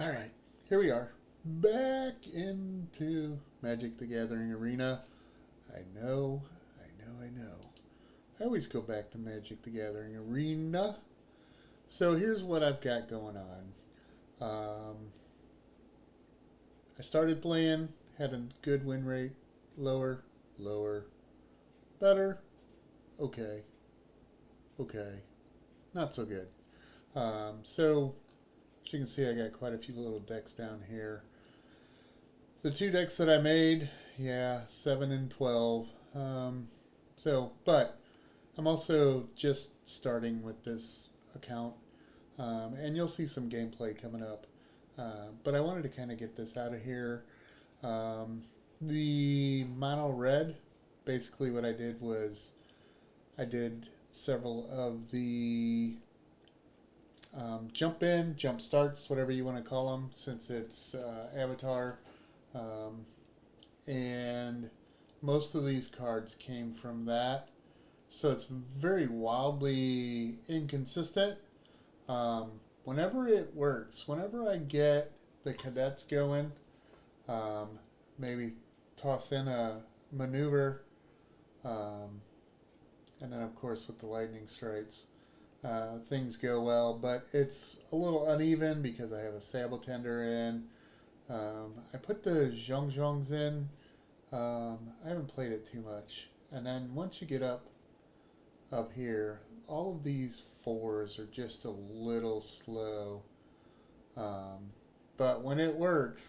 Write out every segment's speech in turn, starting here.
Alright, here we are. Back into Magic the Gathering Arena. I know, I know. I always go back to Magic the Gathering Arena. So here's what I've got going on. Um, I started playing, had a good win rate. Lower, lower, better, okay, okay, not so good. So as you can see, I got quite a few little decks down here. The two decks that I made, yeah, 7 and 12. But I'm also just starting with this account, and you'll see some gameplay coming up. But I wanted to kind of get this out of here. Um, the mono red, basically what I did was I did several of the jump in, jump starts, whatever you want to call them, since it's Avatar. Um, and most of these cards came from that. So it's very wildly inconsistent. Um, Whenever it works, whenever I get the cadets going, um, maybe toss in a maneuver, um, and then of course with the lightning strikes, things go well. But it's a little uneven because I have a Sabotender in. I put the Zhongzhongs in. I haven't played it too much. And then once you get up here, all of these fours are just a little slow. Um, but when it works,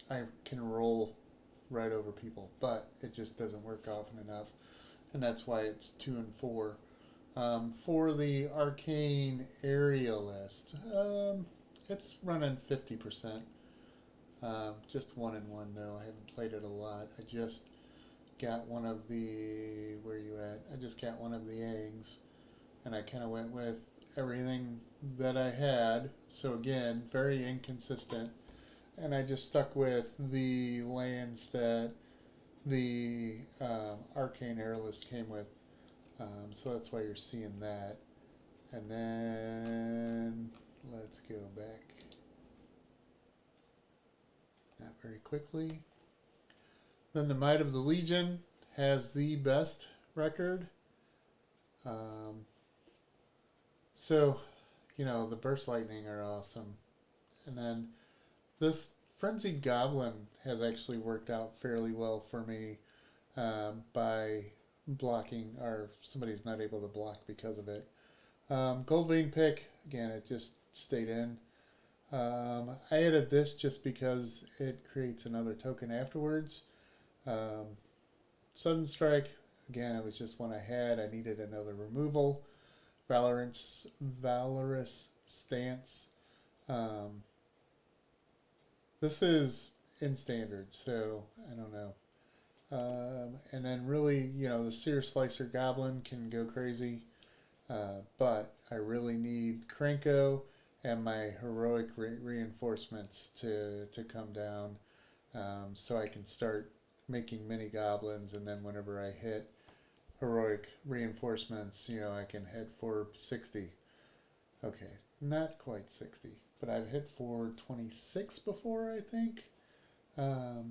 I can roll right over people. But it just doesn't work often enough, and that's why it's 2 and 4. For the Arcane Aerialist, it's running 50%. Just 1 and 1 though. I haven't played it a lot. I just got one of the where you at? I just got one of the Aangs, and I kind of went with everything that I had. So again, very inconsistent, and I just stuck with the lands that the Arcane Aerialist came with. So that's why you're seeing that. And then let's go back, not very quickly. Then the Might of the Legion has the best record. Um, so, the Burst Lightning are awesome. And then this Frenzied Goblin has actually worked out fairly well for me by blocking, or somebody's not able to block because of it. Goldvein Pick, again, it just stayed in. I added this just because it creates another token afterwards. Um, Sudden Strike, again, it was just one I had. I needed another removal. Valorous Stance. Um, this is in standard, so I don't know. And then really, the Seer Slicer Goblin can go crazy, but I really need Krenko and my heroic reinforcements to come down, so I can start making mini goblins, and then whenever I hit heroic reinforcements, I can head for 60. Okay, not quite 60, but I've hit for 26 before, I think.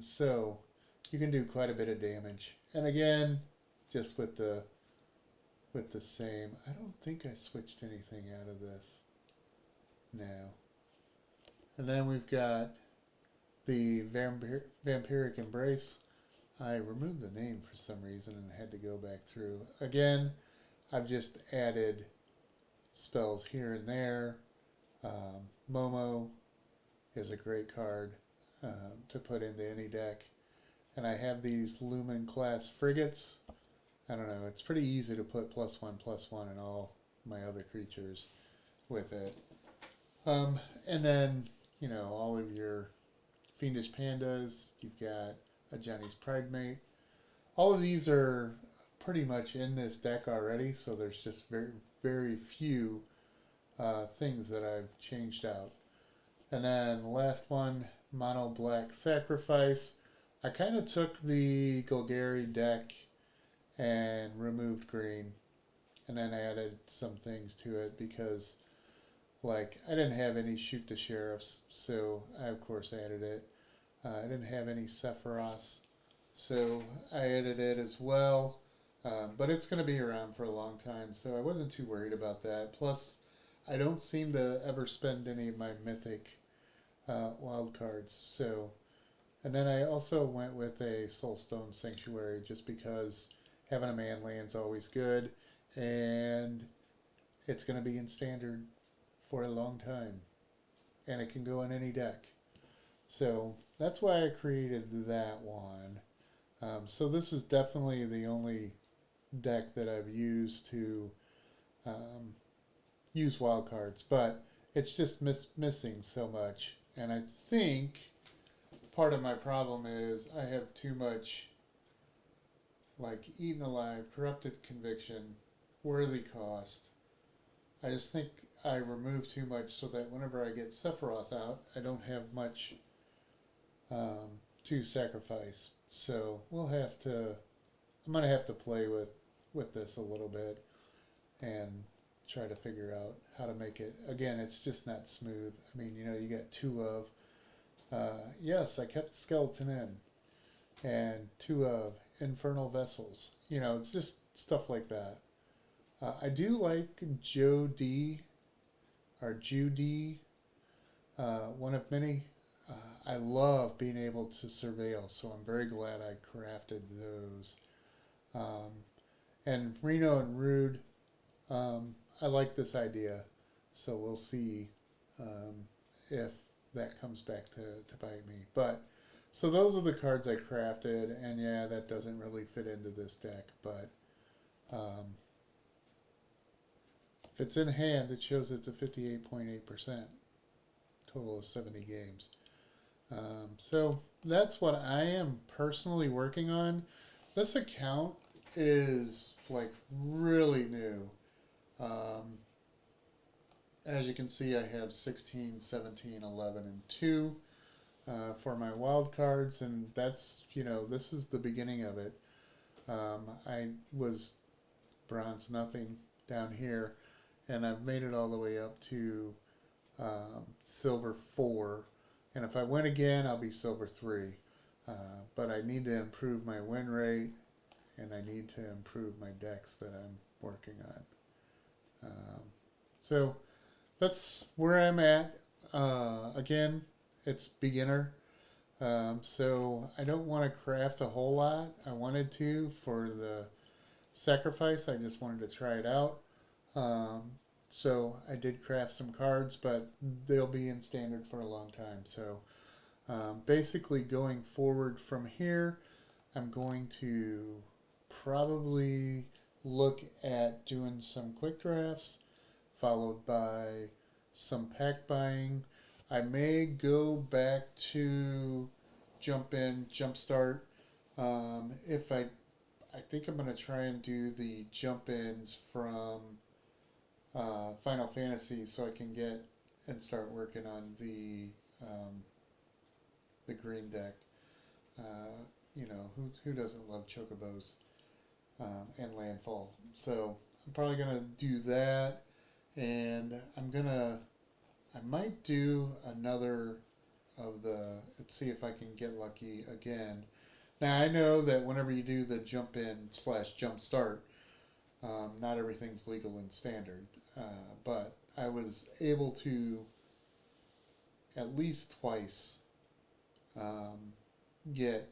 So you can do quite a bit of damage. And again, just with the same. I don't think I switched anything out of this. No. And then we've got the Vampiric Embrace. I removed the name for some reason and had to go back through. Again, I've just added spells here and there. Momo is a great card to put into any deck. And I have these Lumen class frigates. I don't know, it's pretty easy to put +1/+1 in all my other creatures with it. And then, all of your Fiendish Pandas, you've got a Johnny's Pridemate. All of these are pretty much in this deck already, so there's just very, very few things that I've changed out. And then the last one, Mono Black Sacrifice. I kind of took the Golgari deck and removed green, and then added some things to it because Like, I didn't have any Shoot the Sheriffs, so I of course added it. I didn't have any Sephiroths, so I added it as well. But it's going to be around for a long time, so I wasn't too worried about that. Plus, I don't seem to ever spend any of my mythic wild cards. So, and then I also went with a Soulstone Sanctuary just because having a man land's always good, and it's going to be in standard for a long time, and it can go in any deck. So that's why I created that one. So this is definitely the only deck that I've used to um, use wild cards, but it's just missing so much. And I think part of my problem is I have too much like Eaten Alive, Corrupted Conviction, Worthy Cost. I just think I remove too much so that whenever I get Sephiroth out, I don't have much to sacrifice. So we'll have to. I'm gonna have to play with this a little bit and try to figure out how to make it. Again, it's just not smooth. I mean, you got two of. Yes, I kept the skeleton in, and two of Infernal Vessels. It's just stuff like that. I do like Joe D or Judy, one of many. I love being able to surveil, so I'm very glad I crafted those. Um, and Reno and Rude, I like this idea, so we'll see um, if that comes back to bite me. But so those are the cards I crafted, and yeah, that doesn't really fit into this deck, but um, if it's in hand, it shows it's a 58.8%, total of 70 games. So that's what I am personally working on. This account is like really new. Um, as you can see, I have 16, 17, 11, and 2 for my wild cards, and this is the beginning of it. I was bronze nothing down here, and I've made it all the way up to silver 4. And if I win again, I'll be silver 3. But I need to improve my win rate, and I need to improve my decks that I'm working on. So that's where I'm at. Again, it's beginner. So I don't want to craft a whole lot. I wanted to for the sacrifice. I just wanted to try it out. Um, so I did craft some cards, but they'll be in standard for a long time. So basically going forward from here, I'm going to probably look at doing some quick drafts, followed by some pack buying. I may go back to jump in, jump start. If I think I'm going to try and do the jump ins from Final Fantasy so I can get and start working on the green deck. Who doesn't love chocobos and landfall? So I'm probably gonna do that, and I might do another of the. Let's see if I can get lucky again. Now I know that whenever you do the jump in slash jump start, not everything's legal in standard, but I was able to at least twice um, get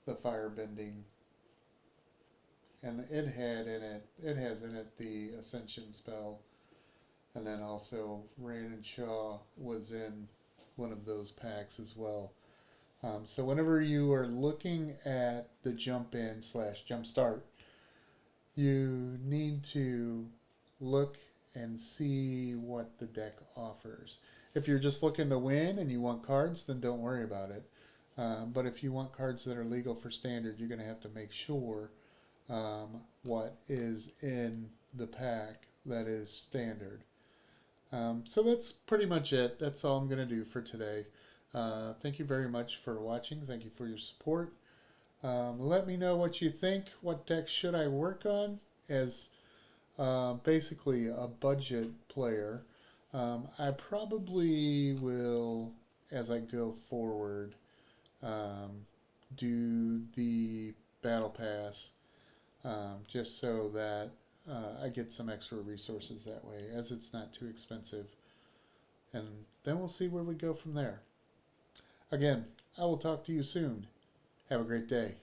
the firebending, and it has in it the Ascension spell, and then also Rain and Shaw was in one of those packs as well. So whenever you are looking at the jump in slash jump start, you need to look and see what the deck offers. If you're just looking to win and you want cards, then don't worry about it. But if you want cards that are legal for standard, you're going to have to make sure what is in the pack that is standard. So that's pretty much it. That's all I'm going to do for today. Thank you very much for watching. Thank you for your support. Let me know what you think. What deck should I work on as basically a budget player? I probably will, as I go forward, um, do the battle pass just so that I get some extra resources that way, as it's not too expensive. And then we'll see where we go from there. Again, I will talk to you soon. Have a great day.